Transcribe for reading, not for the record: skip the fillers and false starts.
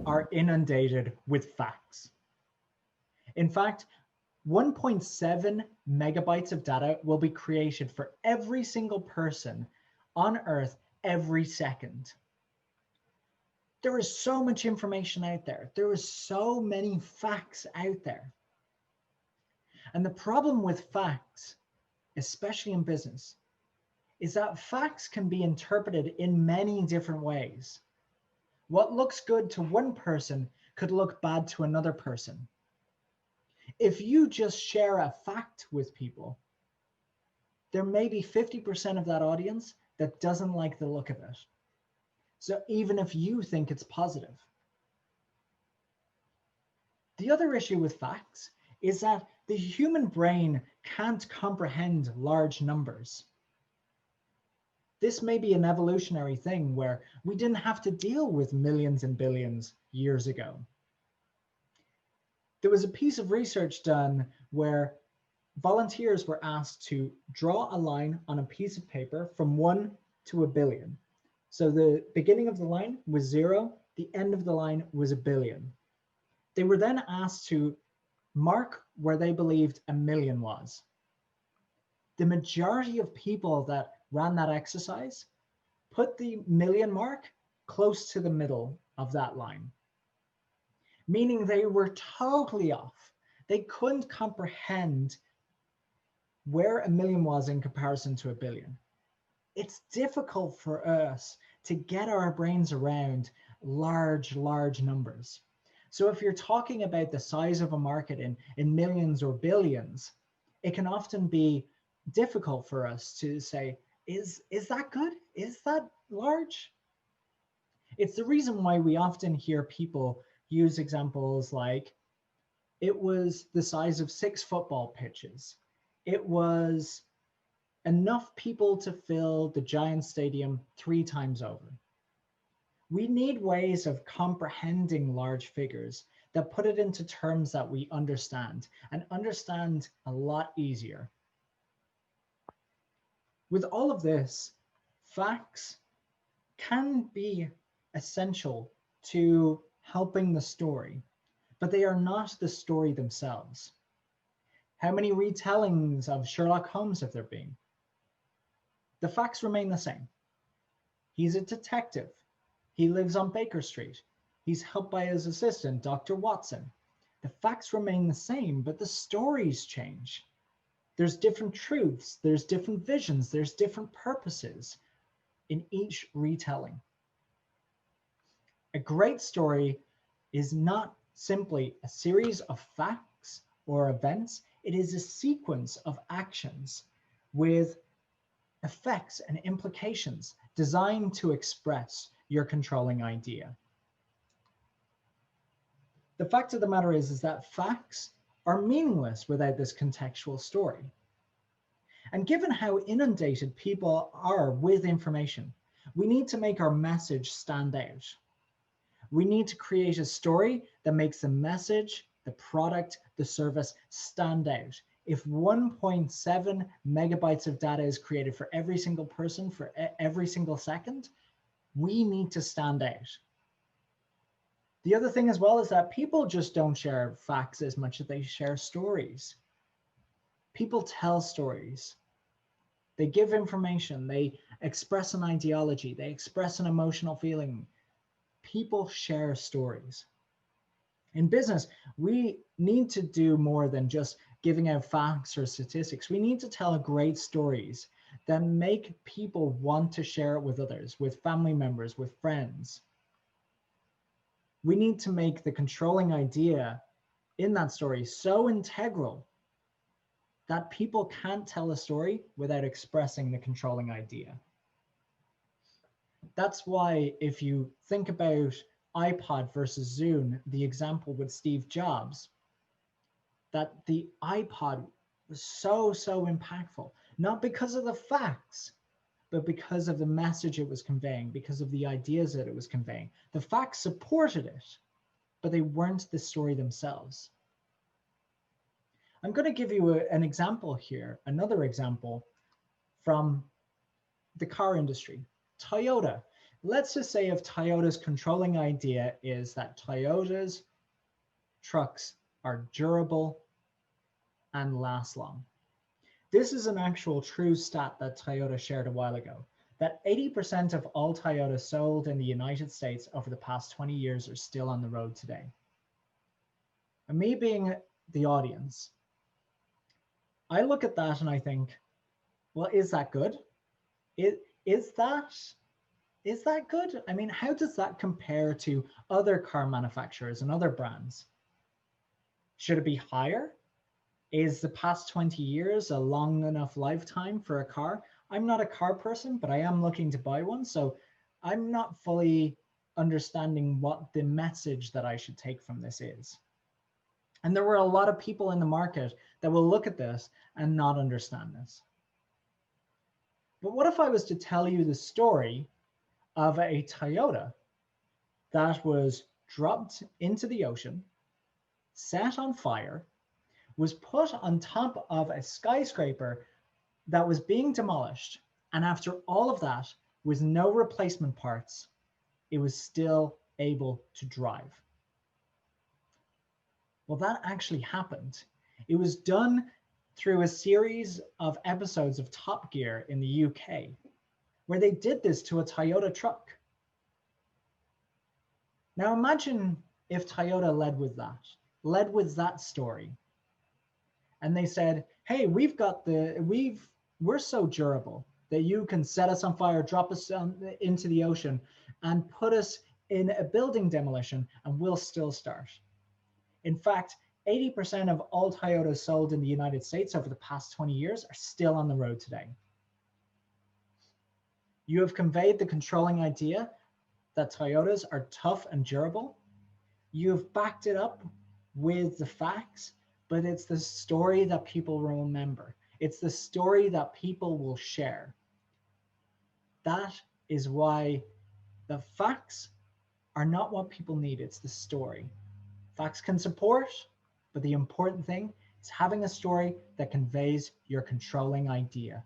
are inundated with facts. In fact, 1.7 megabytes of data will be created for every single person on Earth every second. There is so much information out there. There is so many facts out there. And the problem with facts, especially in business, is that facts can be interpreted in many different ways. What looks good to one person could look bad to another person. If you just share a fact with people, there may be 50% of that audience that doesn't like the look of it. So even if you think it's positive. The other issue with facts is that the human brain can't comprehend large numbers. This may be an evolutionary thing where we didn't have to deal with millions and billions years ago. There was a piece of research done where volunteers were asked to draw a line on a piece of paper from 1 to a billion. So the beginning of the line was 0, the end of the line was a billion. They were then asked to mark where they believed a million was. The majority of people that ran that exercise put the million mark close to the middle of that line, meaning they were totally off. They couldn't comprehend where a million was in comparison to a billion. It's difficult for us to get our brains around large numbers. So if you're talking about the size of a market in millions or billions, it can often be difficult for us to say, is that good? Is that large? It's the reason why we often hear people use examples like, it was the size of 6 football pitches. It was enough people to fill the Giants stadium 3 times over. We need ways of comprehending large figures that put it into terms that we understand and understand a lot easier. With all of this, facts can be essential to helping the story, but they are not the story themselves. How many retellings of Sherlock Holmes have there been? The facts remain the same. He's a detective. He lives on Baker Street. He's helped by his assistant, Dr. Watson. The facts remain the same, but the stories change. There's different truths, there's different visions, there's different purposes in each retelling. A great story is not simply a series of facts or events. It is a sequence of actions with effects and implications designed to express your controlling idea. The fact of the matter is that facts are meaningless without this contextual story. And given how inundated people are with information, we need to make our message stand out. We need to create a story that makes the message, the product, the service stand out. If 1.7 megabytes of data is created for every single person for every single second, we need to stand out. The other thing as well is that people just don't share facts as much as they share stories. People tell stories. They give information. They express an ideology. They express an emotional feeling. People share stories. In business, we need to do more than just giving out facts or statistics. We need to tell great stories that make people want to share it with others, with family members, with friends. We need to make the controlling idea in that story so integral that people can't tell a story without expressing the controlling idea. That's why if you think about iPod versus Zune, the example with Steve Jobs, that the iPod was so impactful, not because of the facts, but because of the message it was conveying, because of the ideas that it was conveying. The facts supported it, but they weren't the story themselves. I'm going to give you an example here, another example from the car industry. Toyota. Let's just say if Toyota's controlling idea is that Toyota's trucks are durable and last long. This is an actual true stat that Toyota shared a while ago, that 80% of all Toyotas sold in the United States over the past 20 years are still on the road today. And me being the audience, I look at that and I think, well, is that good? Is that good? I mean, how does that compare to other car manufacturers and other brands? Should it be higher? Is the past 20 years a long enough lifetime for a car? I'm not a car person, but I am looking to buy one. So I'm not fully understanding what the message that I should take from this is. And there were a lot of people in the market that will look at this and not understand this. But what if I was to tell you the story of a Toyota that was dropped into the ocean, set on fire, was put on top of a skyscraper that was being demolished, and after all of that, with no replacement parts, it was still able to drive? Well, that actually happened. It was done through a series of episodes of Top Gear in the UK, where they did this to a Toyota truck. Now imagine if Toyota led with that story. And they said, hey, we're so durable that you can set us on fire, drop us into the ocean, and put us in a building demolition, and we'll still start. In fact, 80% of all Toyotas sold in the United States over the past 20 years are still on the road today. You have conveyed the controlling idea that Toyotas are tough and durable. You have backed it up with the facts, but it's the story that people will remember. It's the story that people will share. That is why the facts are not what people need. It's the story. Facts can support, but the important thing is having a story that conveys your controlling idea.